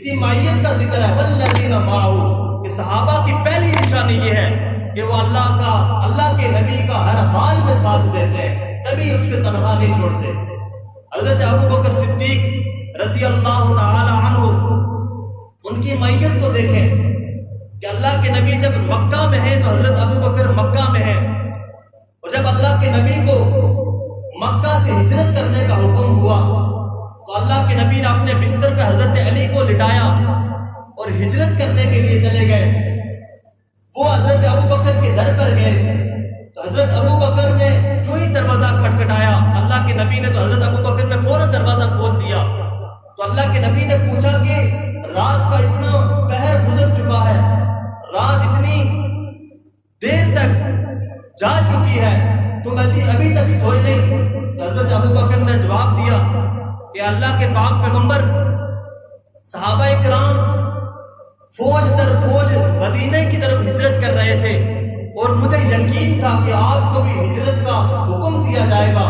اسی معیت کا ذکر ہے والذین معه کہ صحابہ کی پہلی نشانی یہ ہے کہ وہ اللہ کے نبی کا ہر حال میں ساتھ دیتے ہیں، کبھی اس کو تنہا نہیں چھوڑتے۔ حضرت ابو بکر صدیق رضی اللہ تعالی عنہ، ان کی معیت کو دیکھیں کہ اللہ کے نبی جب مکہ میں ہیں تو حضرت ابو بکر مکہ میں ہیں، اور جب اللہ کے نبی کو مکہ سے ہجرت کرنے کا حکم ہوا تو اللہ کے نبی نے اپنے بستر پہ حضرت علی کو لٹایا اور ہجرت کرنے کے لیے چلے گئے۔ وہ حضرت ابو بکر کے در پر گئے تو حضرت ابو بکر نے جو ہی دروازہ کھٹکھٹایا، اللہ کے نبی نے تو حضرت ابو بکر نے فوراً دروازہ کھول دیا۔ تو اللہ کے نبی نے پوچھا کہ رات کا اتنا پہر گزر چکا ہے، رات اتنی دیر تک جا چکی ہے، تم ابھی تک سوئے نہیں؟ تو حضرت ابو بکر نے جواب دیا کہ اللہ کے پاک پیغمبر، صحابہ کرام فوج در فوج مدینہ کی طرف ہجرت کر رہے تھے، اور مجھے یقین تھا کہ آپ کو بھی ہجرت کا حکم دیا جائے گا،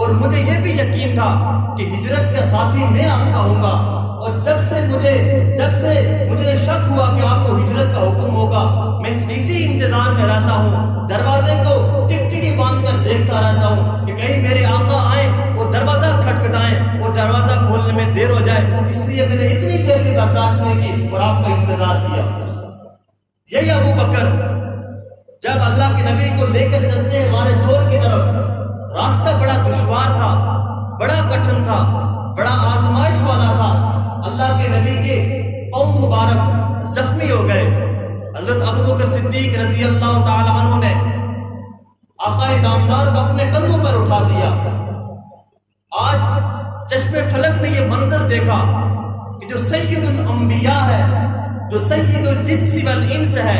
اور مجھے یہ بھی یقین تھا کہ ہجرت کا ساتھی میں آپ کا ہوں گا، اور جب سے مجھے شک ہوا کہ آپ کو ہجرت کا حکم ہوگا، میں اسی انتظار میں رہتا ہوں، دروازے کو ٹکٹکی باندھ کر دیکھتا رہتا ہوں کہ کہیں میرے آقا آئیں، وہ دروازہ کھٹکھٹائیں اور دروازہ کھولنے میں دیر ہو جائے، اس لیے میں نے اتنی دیر بھی برداشت نہیں کی اور آپ کا انتظار کیا۔ یہی ابو بکر جب اللہ کے نبی کو لے کر چلتے ہیں غار ثور کی طرف، راستہ بڑا دشوار تھا، بڑا کٹھن تھا، بڑا آزمائش والا تھا، اللہ کے نبی کے پاؤں مبارک زخمی ہو گئے۔ حضرت ابو بکر صدیق رضی اللہ تعالی عنہ نے آقا نامدار کو اپنے کندھوں پر اٹھا دیا۔ آج چشم فلک نے یہ منظر دیکھا کہ جو سید الانبیاء ہے، جو سید الجنس والانس ہے،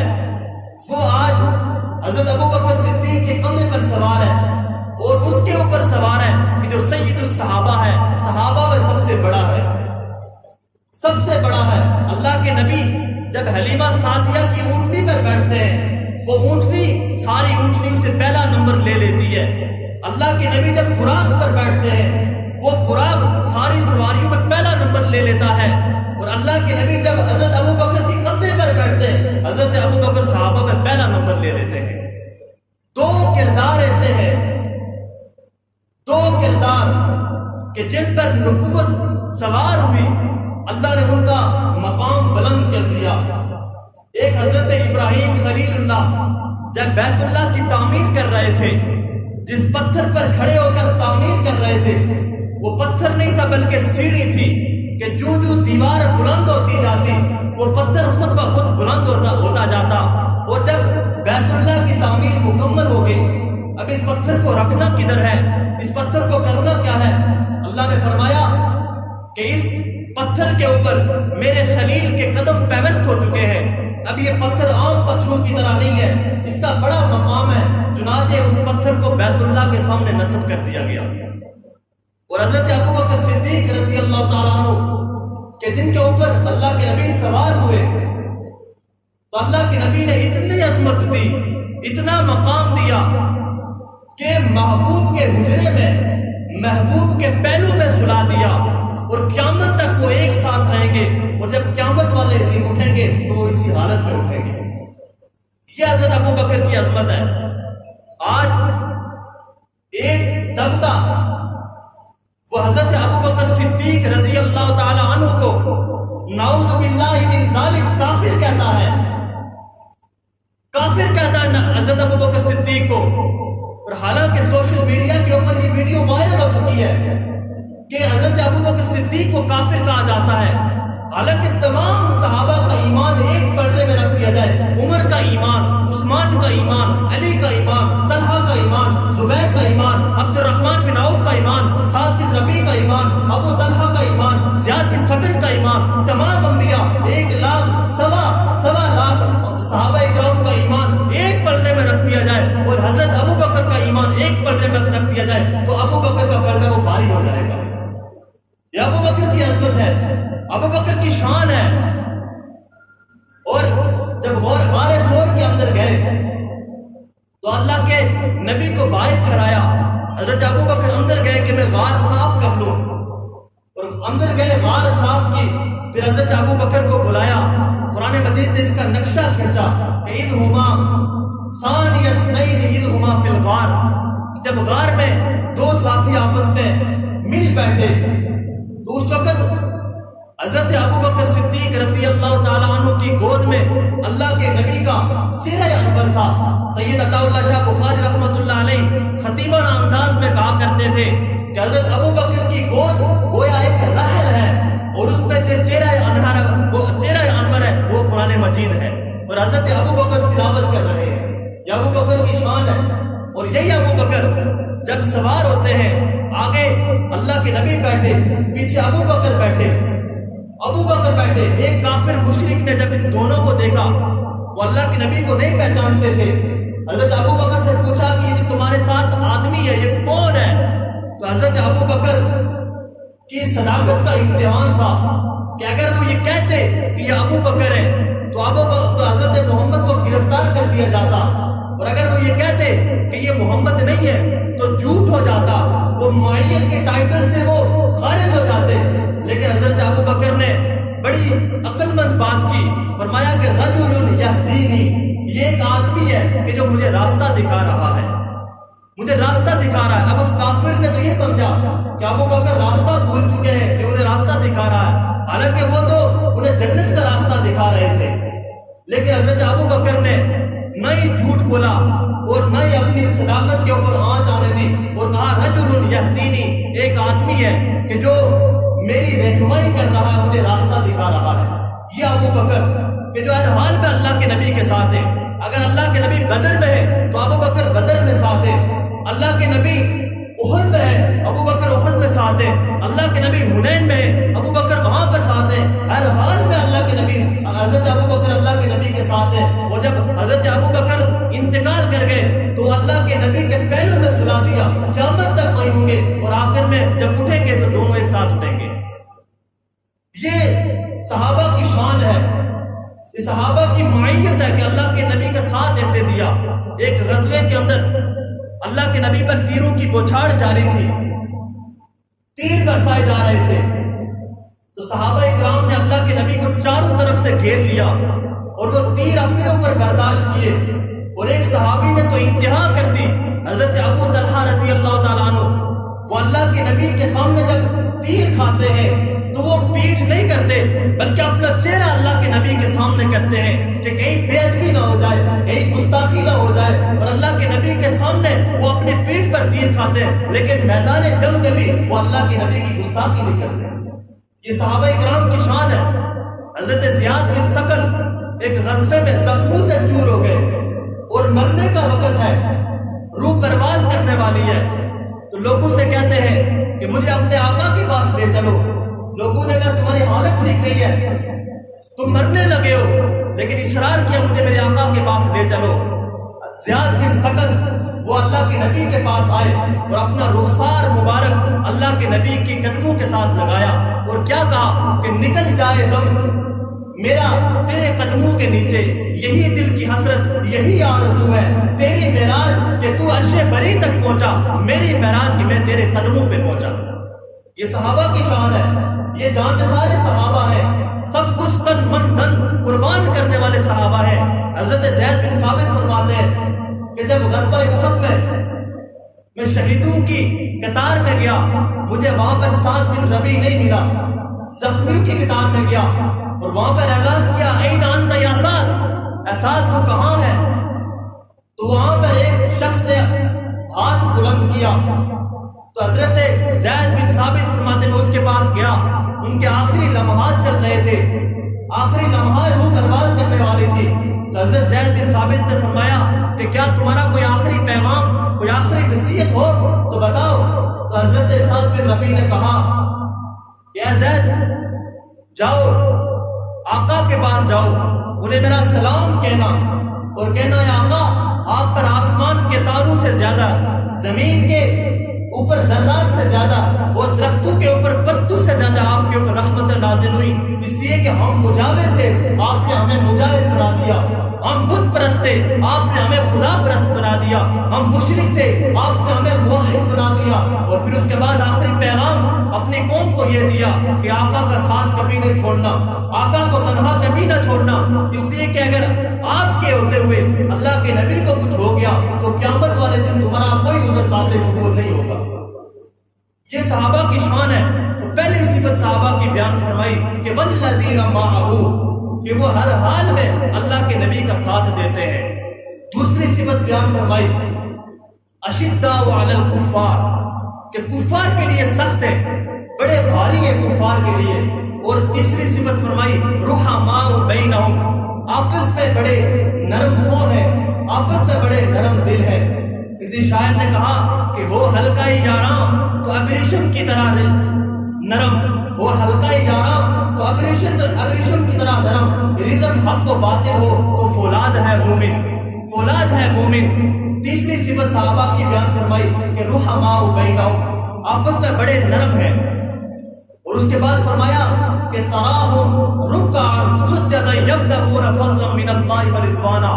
وہ آج حضرت ابو بکر صدیق کے کندھے پر سوار ہے، اور اس کے اوپر سوار ہے کہ جو سید الصحابہ ہے، صحابہ میں سب سے بڑا ہے، سب سے بڑا ہے۔ اللہ کے نبی جب حلیمہ سعدیہ کی اونٹنی پر بیٹھتے ہیں، وہ اونٹنی ساری اونٹنیوں سے پہلا نمبر لے لیتی ہے۔ اللہ کے نبی جب براق پر بیٹھتے ہیں، وہ براق ساری سواریوں میں پہلا نمبر لے لیتا ہے، اور اللہ کے نبی جب حضرت ابو بکر کے کندھے پر بیٹھتے ہیں، حضرت ابو بکر صحابہ میں پہلا نمبر لے لیتے ہیں۔ دو کردار ایسے ہیں، دو کردار کہ جن پر نبوت سوار ہوئی، اللہ نے ان کا مقام بلند کر دیا۔ ایک حضرت ابراہیم خلیل اللہ جب بیت اللہ کی تعمیر کر رہے تھے، جس پتھر پر کھڑے ہو کر تعمیر کر رہے تھے، وہ پتھر نہیں تھا بلکہ سیڑھی تھی کہ جو دیوار بلند ہوتی جاتی، وہ پتھر خود بخود بلند ہوتا جاتا، اور جب بیت اللہ کی تعمیر مکمل ہو گئی، اب اس پتھر کو رکھنا کدھر ہے، اس پتھر کو کرنا کیا ہے؟ اللہ نے فرمایا کہ اس پتھر کے اوپر میرے خلیل کے قدم پیوست ہو چکے ہیں، اب یہ پتھر عام پتھروں کی طرح نہیں ہے، اس کا بڑا مقام ہے، چنانچہ اس پتھر کو بیت اللہ کے سامنے نصب کر دیا گیا۔ اور حضرت ابو بکر صدیق رضی اللہ تعالیٰ عنہ کہ جن کے اوپر اللہ کے نبی سوار ہوئے، تو اللہ کے نبی نے اتنی عظمت دی، اتنا مقام دیا کہ محبوب کے حجرے میں، محبوب کے پہلو میں سلا دیا، اور قیامت تک وہ ایک ساتھ رہیں گے، اور جب قیامت والے دن اٹھیں گے تو وہ اسی حالت میں اٹھیں گے۔ یہ حضرت ابو بکر کی عظمت ہے۔ آج ایک طبقہ وہ حضرت ابو بکر صدیق رضی اللہ تعالی عنہ کو نعوذ باللہ من ذالک کافر کہتا ہے، کافر کہتا ہے حضرت ابو بکر صدیق کو، اور حالانکہ سوشل میڈیا کے اوپر یہ ویڈیو وائرل ہو چکی ہے کہ حضرت ابو بکر صدیق کو کافر کہا جاتا ہے، حالانکہ تمام صحابہ کا ایمان ایک پردے میں رکھ دیا جائے، عمر کا ایمان، عثمان کا ایمان، علی کا ایمان، طلحہ کا ایمان، زبیر کا ایمان، عبد الرحمن بن عوف کا ایمان، سعد بن ربیع کا ایمان، ابو طلحہ کا ایمان، زیاد بن ثقل کا ایمان، تمام انبیاء 1,00,000 سوا لاکھ صحابہ کرام کا ایمان ایک پلڑے میں رکھ دیا جائے، اور حضرت ابو بکر کا ایمان ایک پلڑے میں رکھ دیا جائے، تو ابو بکر کا پلڑا وہ بھاری ہو جائے گا۔ یہ ابو بکر کی عظمت ہے، ابو بکر کی شان ہے۔ اور جب غار ثور کے اندر گئے تو اللہ کے نبی کو باعث کرایا، حضرت ابو بکر اندر گئے کہ میں غار صاف کر لوں، اور اندر گئے، غار صاف کی، پھر حضرت ابو بکر کو بلایا، قرآن مجید نے اس کا نقشہ کھینچا کہ اذ ہما ثانی اثنین اذ ہما فی الغار، جب غار میں دو ساتھی آپس میں مل بیٹھے تو اس وقت حضرت ابو بکر صدیق رضی اللہ تعالیٰ عنہ کی گود میں اللہ کے نبی کا چہرہ انور تھا۔ سید عطا اللہ شاہ بخاری رحمۃ اللہ علیہ خطیبانہ انداز میں کہا کرتے تھے کہ حضرت ابو بکر کی گود گویا ایک رحل ہے اور اس میں جو چہرہ انور ہے وہ قرآن مجید ہے، اور حضرت ابو بکر تلاوت کر رہے ہیں۔ یہ ابو بکر کی شان ہے، اور یہی ابو بکر جب سوار ہوتے ہیں، آگے اللہ کے نبی بیٹھے، پیچھے ابو بکر بیٹھے۔ ایک کافر مشرک نے جب ان دونوں کو دیکھا، وہ اللہ کے نبی کو نہیں پہچانتے تھے، حضرت ابو بکر سے پوچھا کہ یہ جو تمہارے ساتھ آدمی ہے یہ کون ہے؟ تو حضرت ابو بکر کی صداقت کا امتحان تھا کہ اگر وہ یہ کہتے کہ یہ ابو بکر ہے تو حضرت محمد کو گرفتار کر دیا جاتا، اور اگر وہ یہ کہتے کہ یہ محمد نہیں ہے تو جھوٹ ہو جاتا، وہ معین کے ٹائٹل سے وہ خارج ہو جاتے۔ لیکن حضرت ابو بکر نے بڑی عقل مند بات کی، فرمایا کہ رجل یہدینی، یہ ایک آدمی ہے کہ جو مجھے راستہ دکھا رہا ہے، مجھے راستہ دکھا رہا ہے۔ اب اس کافر نے تو یہ سمجھا کہ ابو بکر راستہ بھول چکے ہیں کہ انہیں راستہ دکھا رہا ہے، حالانکہ وہ تو انہیں جنت کا راستہ دکھا رہے تھے۔ لیکن حضرت ابو بکر نے نہ ہی جھوٹ بولا اور نہ ہی اپنی صداقت کے اوپر آنچ آنے دی، اور کہا رجل یہدینی، ایک آدمی ہے کہ جو میری رہنمائی کر رہا ہے، مجھے راستہ دکھا رہا ہے۔ یہ ابو بکر کہ جو ہر حال میں اللہ کے نبی کے ساتھ ہے، اگر اللہ کے نبی بدر میں ہے تو ابو بکر بدر میں ساتھ ہے، اللہ کے نبی احد میں ہے، ابو بکر احد میں ساتھ ہے، اللہ کے نبی حنین میں ہے، ابو بکر وہاں پر ساتھ ہے، ہر حال میں اللہ کے نبی حضرت ابو بکر اللہ کے نبی کے ساتھ ہے۔ اور جب حضرت ابو بکر انتقال کر گئے تو اللہ کے نبی کے پہلو میں سلا دیا، قیامت تک وہی ہوں گے، اور آخر میں جب اٹھیں گے تو دونوں ایک ساتھ اٹھیں گے۔ یہ صحابہ کی شان ہے، یہ صحابہ کی معیت ہے کہ اللہ کے نبی کا ساتھ ایسے دیا۔ ایک غزوے کے اندر اللہ کے نبی پر تیروں کی بوچھاڑ جاری تھی، تیر برسائے جا رہے تھے، تو صحابہ اکرام نے اللہ کے نبی کو چاروں طرف سے گھیر لیا اور وہ تیر اپنے اوپر برداشت کیے، اور ایک صحابی نے تو انتہا کر دی، حضرت ابو طلحہ رضی اللہ تعالیٰ عنہ، وہ اللہ کے نبی کے سامنے جب تیر کھاتے ہیں تو وہ پیٹھ نہیں کرتے بلکہ اپنا چہرہ اللہ کے نبی کے سامنے کرتے ہیں کہ کہیں بے ادبی نہ ہو جائے، کہیں گستاخی نہ ہو جائے، اور اللہ کے نبی کے سامنے وہ اپنی پیٹھ پر تیر کھاتے ہیں، لیکن میدان جنگ میں بھی وہ اللہ کے نبی کی گستاخی نہیں کرتے۔ یہ صحابہ اکرام کی شان ہے۔ حضرت زیاد بن ثقل ایک غزوے میں زخموں سے چور ہو گئے اور مرنے کا وقت ہے، روح پرواز کرنے والی ہے، تو لوگوں سے کہتے ہیں کہ مجھے اپنے آقا کے پاس لے چلو۔ لوگوں نے کہا تمہاری حالت ٹھیک نہیں ہے، تم مرنے لگے ہو، لیکن اصرار کیا مجھے میرے آقا کے پاس لے چلو۔ زیاد بن ثقل وہ اللہ کے نبی کے پاس آئے اور اپنا رخسار مبارک اللہ کے نبی کی قدموں کے ساتھ لگایا اور کیا کہا کہ نکل جائے دم میرا تیرے قدموں کے نیچے، یہی دل کی حسرت، یہی آرزو ہے تیری معراج کہ تو عرش بری تک پہنچا، میری معراج کہ میں تیرے قدموں پہ پہنچا۔ یہ صحابہ کی شان ہے، یہ جان سارے صحابہ ہیں، سب کچھ تن من دھن قربان کرنے والے صحابہ ہیں۔ حضرت زید بن ثابت فرماتے ہیں کہ جب غزوہ احد میں شہیدوں کی قطار میں گیا، مجھے وہاں پر سعد بن ربیع نہیں ملا، زخمیوں کی قطار میں گیا اور وہاں پر اعلان کیا این انت یا سعد، اے سعد تو کہاں ہے؟ تو وہاں پر ایک شخص نے ہاتھ بلند کیا، تو حضرت زید بن ثابت فرماتے ہیں میں اس کے پاس گیا، ان کے آخری لمحات چل رہے تھے، آخری لمحات روح پرواز کرنے والی تھی، تو حضرت زید بن ثابت نے فرمایا کہ کیا تمہارا کوئی آخری پیغام، کوئی آخری وصیت ہو تو بتاؤ۔ تو حضرت سعد بن ربیع نے کہا کہ اے زید جاؤ آقا کے پاس جاؤ، انہیں میرا سلام کہنا اور کہنا یا آقا آپ پر آسمان کے تاروں سے زیادہ، زمین کے اوپر ذرات سے زیادہ اور درختوں کے اوپر پتوں سے زیادہ آپ کے اوپر رحمت نازل ہوئی، اس لیے کہ ہم مجاور تھے، آپ نے ہمیں مجاہد بنا دیا۔ ہم بت پرست تھے، آپ نے ہمیں خدا پرست بنا دیا، ہم مشرک تھے، آپ نے ہمیں موحد بنا دیا۔ اور پھر اس کے بعد آخری پیغام اپنی قوم کو یہ دیا کہ آقا کا ساتھ کبھی نہیں چھوڑنا، آقا کو تنہا کبھی نہ چھوڑنا، اس لیے کہ اگر آپ کے ہوتے ہوئے اللہ کے نبی کو کچھ ہو گیا تو قیامت والے دن تمہارا کوئی عذر قابل قبول نہیں ہوگا۔ یہ صحابہ کی شان ہے۔ تو پہلی صفت صحابہ کی بیان فرمائی کہ والذین معہ، کہ وہ ہر حال میں اللہ کے نبی کا ساتھ دیتے ہیں۔ دوسری صفت بیان فرمائی اشداء علی الکفار، کہ کفار کے لیے سخت ہے، بڑے بھاری ہے کفار کے لیے۔ اور تیسری صفت فرمائی رحماء بینہم، آپس میں بڑے نرم خو ہیں، آپس میں بڑے نرم دل ہیں۔ کسی شاعر نے کہا کہ ہو ہلکا یاراں تو ابریشم کی طرح نرم، ہو ہلکا یاراں تو ابریشم کی طرح نرم، رزق حق و باطل ہو تو فولاد ہے مومن، فولاد ہے مومن۔ تیسری صفت صحابہ کی بیان فرمائی کہ رحماء بینہم، آپس میں بڑے نرم ہیں۔ اور اس کے بعد فرمایا کہ تراہم رکعا سجدا یبتغون فضلا من اللہ ورضوانا۔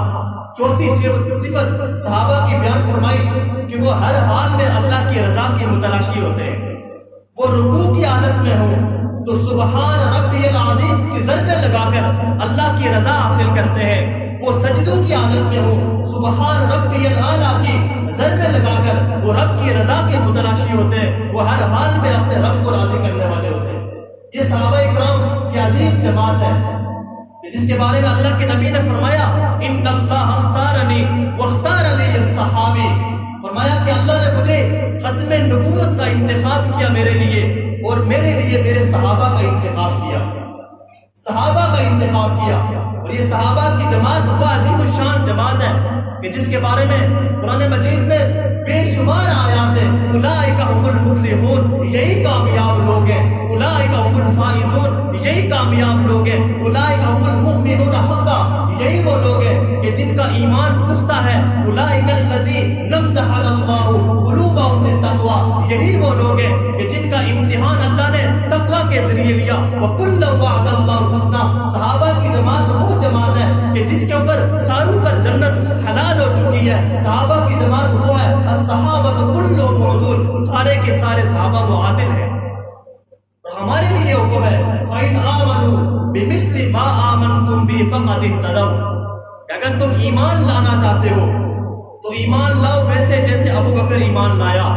چوتھی صفت صحابہ کی بیان فرمائی کہ وہ ہر حال میں اللہ کی رضا کی متلاشی ہوتے ہیں۔ وہ رکوع کی حالت میں ہو تو سبحان ربی العظیم کی ضربیں لگا کر اللہ کی رضا حاصل کرتے ہیں۔ وہ سجدوں کی حالت میں ہو سبحان ربی الاعلیٰ کی ضربیں لگا کر وہ رب کی رضا کے متلاشی ہوتے ہیں۔ وہ ہر حال میں اپنے رب کو راضی کرنے والے ہوتے ہیں۔ یہ صحابہ اکرام کی عظیم جماعت ہے جس کے بارے میں اللہ کے نبی نے فرمایا ان اللہ اختارنی واختار لی الصحابی، فرمایا کہ اللہ نے مجھے ختم نبوت کا انتخاب کیا میرے لیے، اور میرے لیے میرے صحابہ کا انتخاب کیا، صحابہ کا انتخاب کیا۔ اور یہ صحابہ کی جماعت وہ عظیم الشان جماعت ہے کہ جس کے بارے میں قرآن مجید میں بے شمار آیات ہیں، اولئک هم المفلحون، یہی کامیاب لوگ ہیں، اولئک هم الفائزون، یہی کامیاب لوگ ہیں، اولئک هم المؤمنون حقا، یہی وہ لوگ ہیں کہ جن کا ایمان پختہ ہے، اولئک الذین امتحن اللہ قلوبهم للتقوی، یہی وہ لوگ ہیں کہ جن کا امتحان اللہ نے تقوی کے ذریعے لیا۔ وکلا وعد اللہ الحسنی، صحابہ کی جماعت وہ جماعت ہے کہ جس کے اوپر ساروں پر جنت حلال ہو چکی ہے۔ صحابہ کی جماعت وہ ہے الصحابہ کلهم عدول، سارے کے سارے صحابہ وہ عادل ہیں۔ اور ہمارے لیے حکم ہے فَإِنْ آمَنُوا بِمِثْلِ مَا آمَنْتُمْ بِهِ فَقَدِ اهْتَدَوْا، کہ اگر تم ایمان لانا چاہتے ہو تو ایمان لاؤ ویسے جیسے ابو بکر ایمان لایا،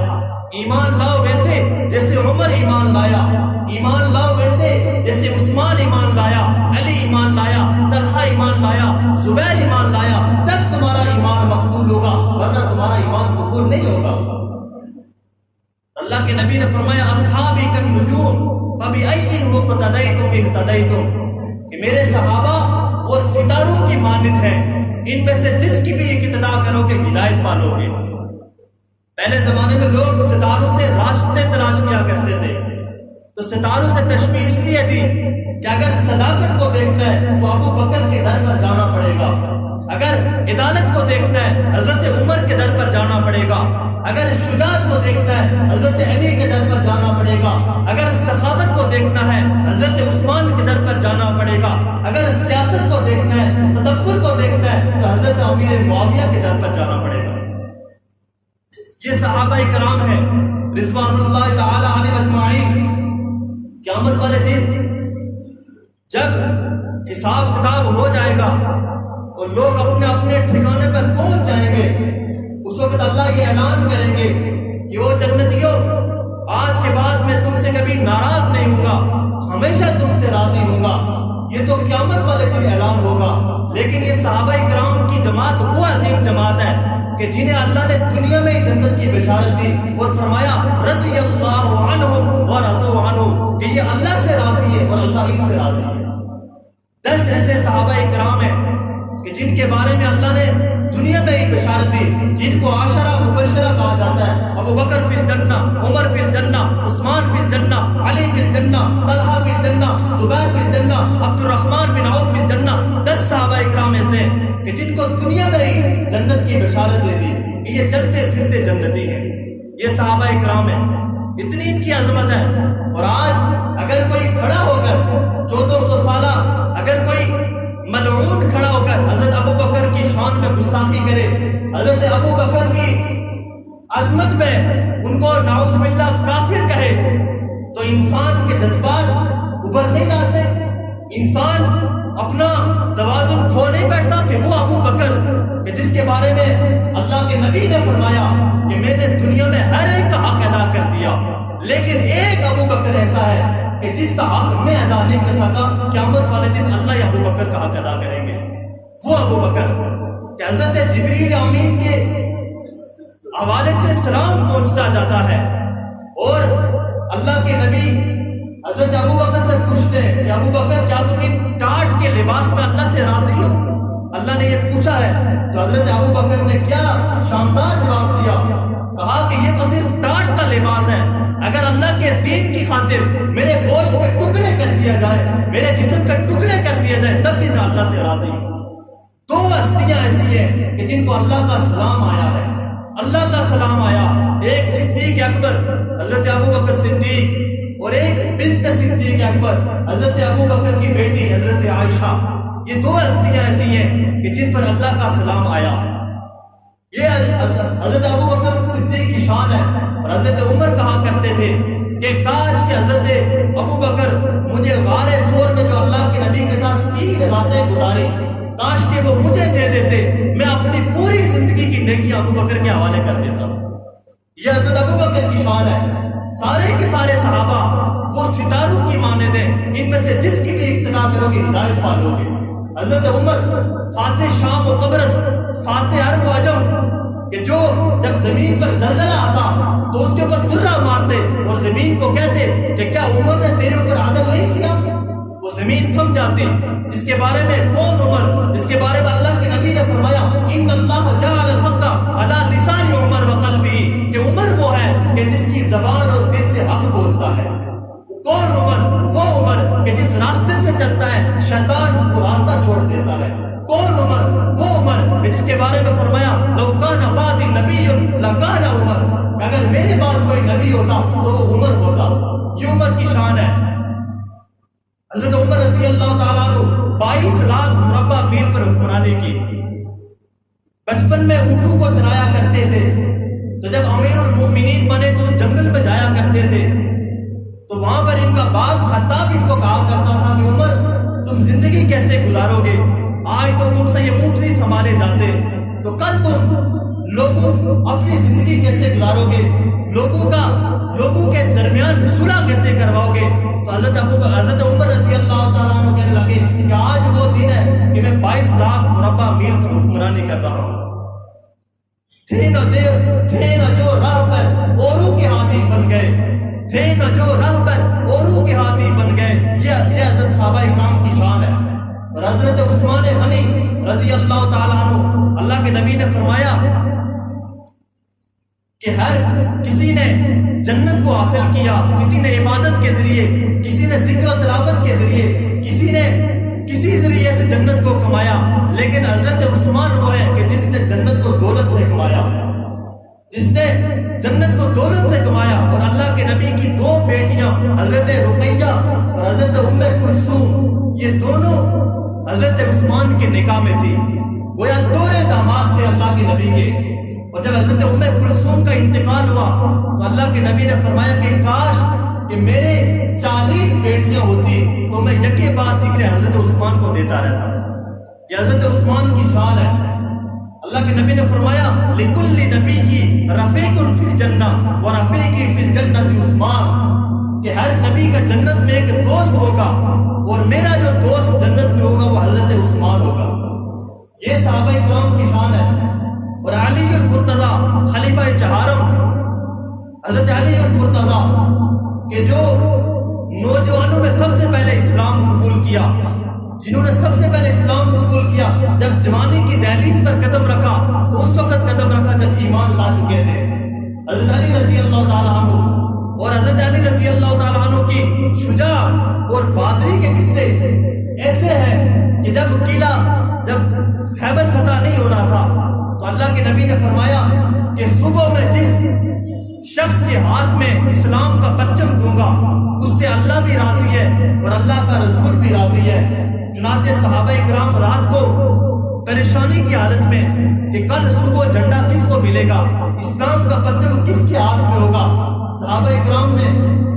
ایمان لاؤ ویسے جیسے عمر ایمان لایا، ایمان لاؤ ویسے جیسے عثمان ایمان لایا، علی ایمان لایا، طلحہ ایمان لایا، زبیر ایمان لایا، تب تمہارا ایمان مقبول ہوگا، ورنہ تمہارا ایمان قبول نہیں ہوگا۔ اللہ کے نبی نے فرمایا اصحابی کالنجوم فبأیہم اقتدیتم اہتدیتم، کہ میرے صحابہ وہ ستاروں کی مانند ہیں، ان میں سے جس کی بھی اقتدا کرو گے ہدایت پالو گے۔ پہلے زمانے میں لوگ ستاروں سے راستے تلاش کیا کرتے تھے، تو ستاروں سے تشبیہ اس لیے دی کہ اگر صداقت کو دیکھنا ہے تو ابو بکر کے در پر جانا پڑے گا، اگر عدالت کو دیکھنا ہے حضرت عمر کے در پر جانا پڑے گا، اگر شجاعت کو دیکھنا ہے حضرت علی کے در پر جانا پڑے گا، اگر سخاوت کو دیکھنا ہے حضرت عثمان کے در پر جانا پڑے گا، اگر سیاست کو دیکھنا ہے تدبر کو دیکھنا ہے تو حضرت امیر معاویہ کے در پر جانا پڑے گا۔ یہ صحابہ کرام ہیں رضوان اللہ تعالی علیہ اجمعین۔ قیامت والے دن جب حساب کتاب ہو جائے گا اور لوگ اپنے اپنے ٹھکانے پر پہنچ جائیں گے، اس وقت اللہ یہ اعلان کریں گے کہ وہ جنتیوں، آج کے بعد میں تم سے کبھی ناراض نہیں ہوں گا، ہمیشہ تم سے راضی ہوں گا۔ یہ تو قیامت والے دن اعلان ہوگا۔ لیکن یہ صحابہ کرام کی جماعت وہ عظیم جماعت ہے کہ جنہیں اللہ نے دنیا میں ہی جنت کی بشارت دی اور فرمایا رضی اللہ عنہم ورضوا عنہ، کہ یہ اللہ سے راضی ہے اور اللہ ان سے راضی ہے۔ 10 ایسے صحابہ کرام ہیں کہ جن کے بارے میں اللہ نے دنیا میں ہی بشارت دی، جن کو عشرہ مبشرہ کہا جاتا ہے۔ ابو بکر فی الجنہ، عمر فی الجنہ، عثمان فی الجنہ، علی فی الجنہ، طلحہ فی الجنہ، زبیر فی الجنہ، عبد الرحمن بن عوف فی الجنہ۔ 10 صحابہ اکرام ایسے کہ جن کو دنیا میں ہی جنت کی بشارت دے دی کہ یہ چلتے پھرتے جنتی ہیں۔ یہ صحابہ اکرام ہیں، اتنی ان کی عظمت ہے۔ اور آج اگر کوئی کھڑا ہو کر 1400 سالہ، اگر کوئی ملعون کھڑا ہو کر حضرت ابو بکر انسان اپنا توازن کھو نہیں بیٹھتا کہ وہ ابو بکر کہ جس کے بارے میں اللہ کے نبی نے فرمایا کہ میں نے دنیا میں ہر ایک کا حق ادا کر دیا، لیکن ایک ابو بکر ایسا ہے کہ جس کا حق میں ادا نہیں کر سکا، قیامت والے دن اللہ ابو بکر کا حق ادا کریں گے۔ وہ ابو بکر کہ حضرت جبریل امین کے حوالے سے سلام پہنچتا جاتا ہے، اور اللہ کے نبی حضرت ابو بکر سے پوچھتے ہیں کہ ابو بکر کیا تم ان ٹاٹ کے لباس میں اللہ سے راضی ہو؟ اللہ نے یہ پوچھا ہے تو حضرت ابو بکر نے کیا شاندار جواب دیا، کہا کہ یہ تو صرف ٹاٹ کا لباس ہے، اگر اللہ کے دین کی خاطر میرے گوشت کے ٹکڑے کر دیا جائے، میرے جسم کے ٹکڑے کر دیا جائے، تب بھی میں اللہ سے راضی ہوں۔ دو ہستیاں ایسی ہیں کہ جن کو اللہ کا سلام آیا ہے، اللہ کا سلام آیا، ایک صدیق اکبر حضرت ابو بکر صدیق، اور ایک بنت صدیق اکبر حضرت ابو بکر کی بیٹی حضرت عائشہ۔ یہ دو ہستیاں ایسی ہیں کہ جن پر اللہ کا سلام آیا۔ یہ حضرت ابو بکر صدیق کی شان ہے، اور حضرت عمر کہا کرتے تھے کہ کاش کہ حضرت ابو بکر مجھے غار ثور میں جو اللہ کے نبی کے ساتھ 3 راتیں گزاری، کاش کہ وہ مجھے دے دیتے، میں اپنی پوری زندگی کی نیکیاں ابو بکر کے حوالے کر دیتا۔ یہ حضرت ابو بکر کی شان ہے۔ سارے کے سارے صحابہ وہ ستاروں کی مانند ہیں، ان میں سے جس کی بھی اقتدا کرو گے ہدایت پالو گے۔ حضرت عمر فاتح شام و قبرص، فاتح عرب و عجم، کہ جو جب زمین پر زلزلہ آتا تو اس کے اوپر درہ مارتے اور زمین کو کہتے کہ کیا عمر نے تیرے اوپر عدل نہیں کیا؟ وہ زمین تھم جاتی۔ جس کے بارے میں کون عمر؟ جس کے بارے میں اللہ کے نبی نے فرمایا ان اللہ جعل الحق علی لسان عمر وقلبہ، کہ عمر وہ ہے کہ جس کی زبان اور دل سے حق بولتا ہے۔ کون عمر؟ وہ عمر کہ جس راستے سے چلتا ہے شیطان کو راستہ چھوڑ دیتا ہے۔ کون عمر؟ وہ عمر کہ جس کے بارے میں فرمایا لو کان بعدی نبی لکان عمر، کہ اگر میرے بعد کوئی نبی ہوتا تو وہ عمر ہوتا۔ یہ عمر کی شان ہے۔ حضرت عمر رضی اللہ تعالیٰ عنہ 22 لاکھ مربع میل پر حکمرانی کی۔ بچپن میں اونٹوں کو چرایا کرتے تھے، تو جب امیر المومنین بنے تو جنگل میں جایا کرتے تھے، تو وہاں پر ان کا باپ خطاب ان کو کہا کرتا تھا کہ عمر تم زندگی کیسے گزارو گے؟ آج تو تم سے یہ اونٹ نہیں سنبھالے جاتے، تو کل تم لوگوں اپنی زندگی کیسے گزارو گے؟ لوگوں کے درمیان صلح کیسے کرواؤ گے؟ تو حضرت عمر رضی اللہ تعالیٰ عنہ کہنے لگے کہ آج وہ دن ہے کہ میں 22 لاکھ مربع میل پر حکمرانی کر رہا ہوں۔ تھے نہ جو راہ پر اوروں کے ہادی بن گئے، تھے نہ جو راہ پر اوروں کے ہادی بن گئے۔ یہ حضرت صحابہ اکرام کی شان ہے۔ اور حضرت عثمان غنی رضی اللہ تعالیٰ عنہ، اللہ کے نبی نے فرمایا کہ ہر کسی نے جنت کو حاصل کیا، کسی نے عبادت کے ذریعے، کسی نے ذکر و تلاوت کے ذریعے، کسی نے کسی ذریعے سے جنت کو کمایا، لیکن حضرت عثمان وہ ہے کہ جس نے جنت کو دولت سے کمایا، جس نے جنت کو دولت سے کمایا۔ اور اللہ کے نبی کی 2 بیٹیاں حضرت رقیہ اور حضرت ام کلثوم، یہ دونوں حضرت عثمان کے نکاح میں تھی، وہ یا دورے داماد تھے اللہ کے نبی کے۔ اور جب حضرت ام کلثوم کا انتقال ہوا تو اللہ کے نبی نے فرمایا کہ کاش کہ میرے 40 بیٹیاں ہوتی تو میں یکے بعد دیگر حضرت عثمان کو دیتا رہتا۔ یہ حضرت عثمان کی شان ہے۔ اللہ کے نبی نے فرمایا لِكُلِّ نَبِيٍّ رَفِيقٌ فِي الْجَنَّةِ وَرَفِيقِي فِي الْجَنَّةِ عثمان، کہ ہر نبی کا جنت میں ایک دوست ہوگا، اور میرا جو دوست جنت میں ہوگا وہ حضرت عثمان ہوگا۔ یہ صحابہ کرام کی شان ہے۔ اور علی المرتضیٰ خلیفہ چہارم، حضرت علی المرتضیٰ کہ جو نوجوانوں میں سب سے پہلے اسلام قبول کیا، جنہوں نے سب سے پہلے اسلام قبول کیا، جب جوانی کی دہلیز پر قدم رکھا تو اس وقت قدم رکھا جب ایمان لا چکے تھے، حضرت علی رضی اللہ تعالیٰ عنہ۔ اور حضرت علی رضی اللہ تعالیٰ عنہ کی شجاعت اور بہادری کے قصے ایسے ہیں کہ جب خیبر فتح نہیں ہو رہا تھا تو اللہ کے نبی نے فرمایا کہ صبح میں جس شخص کے ہاتھ میں اسلام کا پرچم دوں گا اس سے اللہ بھی راضی ہے اور اللہ کا رسول بھی راضی ہے۔ چنانچہ صحابہ کرام رات کو پریشانی کی حالت میں کہ کل صبح جھنڈا کس کو ملے گا، اسلام کا پرچم کس کے ہاتھ میں ہوگا، صحابہ اکرام نے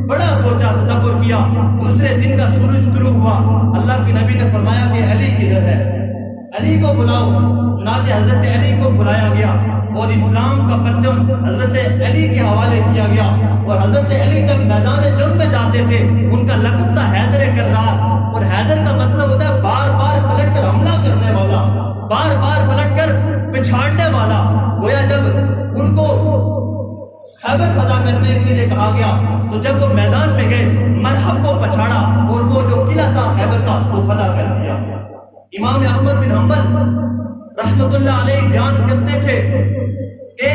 بڑا سوچا، تدبر کیا۔ دوسرے دن کا سورج طلوع ہوا، اللہ کے نبی نے فرمایا کہ علی کدھر ہے، علی کو بلاؤ۔ چنانچہ حضرت علی کو بلایا گیا اور اسلام کا پرچم حضرت علی کے حوالے کیا گیا۔ اور حضرت علی جب میدان جنگ میں جاتے تھے ان کا لقب تھا حیدر کرار، اور حیدر کا مطلب ہوتا ہے بار بار پلٹ کر حملہ کرنے والا، بار بار پلٹ کر پچھاڑنے والا۔ گویا جب ان کو خیبر فتح کرنے کے لیے کہا گیا تو جب وہ میدان میں گئے مرحب کو پچھاڑا اور وہ جو قلعہ تھا خیبر کا وہ فتح کر دیا۔ امام احمد بن حنبل رحمت اللہ علیہ بیان کرتے تھے کہ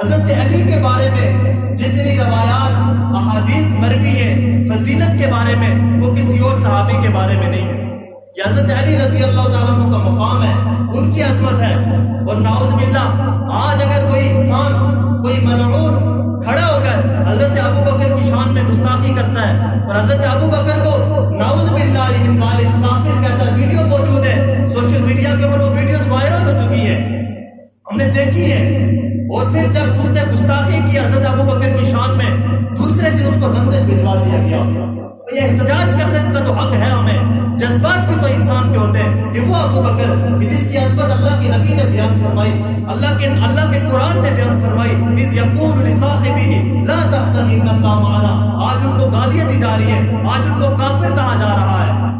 حضرت علی کے بارے میں جتنی روایات احادیث مروی ہیں فضیلت کے بارے میں وہ کسی اور صحابی کے بارے میں نہیں ہے۔ یہ حضرت علی رضی اللہ تعالیٰ عنہ کا مقام ہے، ان کی عظمت ہے۔ اور نعوذ باللہ آج اگر کوئی انسان، کوئی ملعون کھڑا ہو کر حضرت ابو بکر کی شان میں گستاخی کرتا ہے اور حضرت ابو بکر کو نعوذ باللہ من ذالک کافر کہتا ہے، ویڈیو موجود ہے سوشل میڈیا کے اوپر، وہ ویڈیوز وائرل ہو چکی ہے، ہم نے دیکھی ہے۔ اور پھر جب اس نے گستاخی کی حضرت ابو بکر کی شان میں، دوسرے دن اس کو لندن بھجوا دیا گیا۔ یہ احتجاج کرنے کا تو حق ہے ہمیں، جذبات بھی تو انسان کے ہوتے ہیں کہ وہ ابو بکر کہ جس کی عظمت اللہ کے نبی نے بیان فرمائی، اللہ کے قرآن نے بیان فرمائی، اذ یقول لصاحبہ لا تحزن ان اللہ معنا، آج ان کو گالیاں دی جا رہی ہیں، آج ان کو کافر کہا جا رہا ہے۔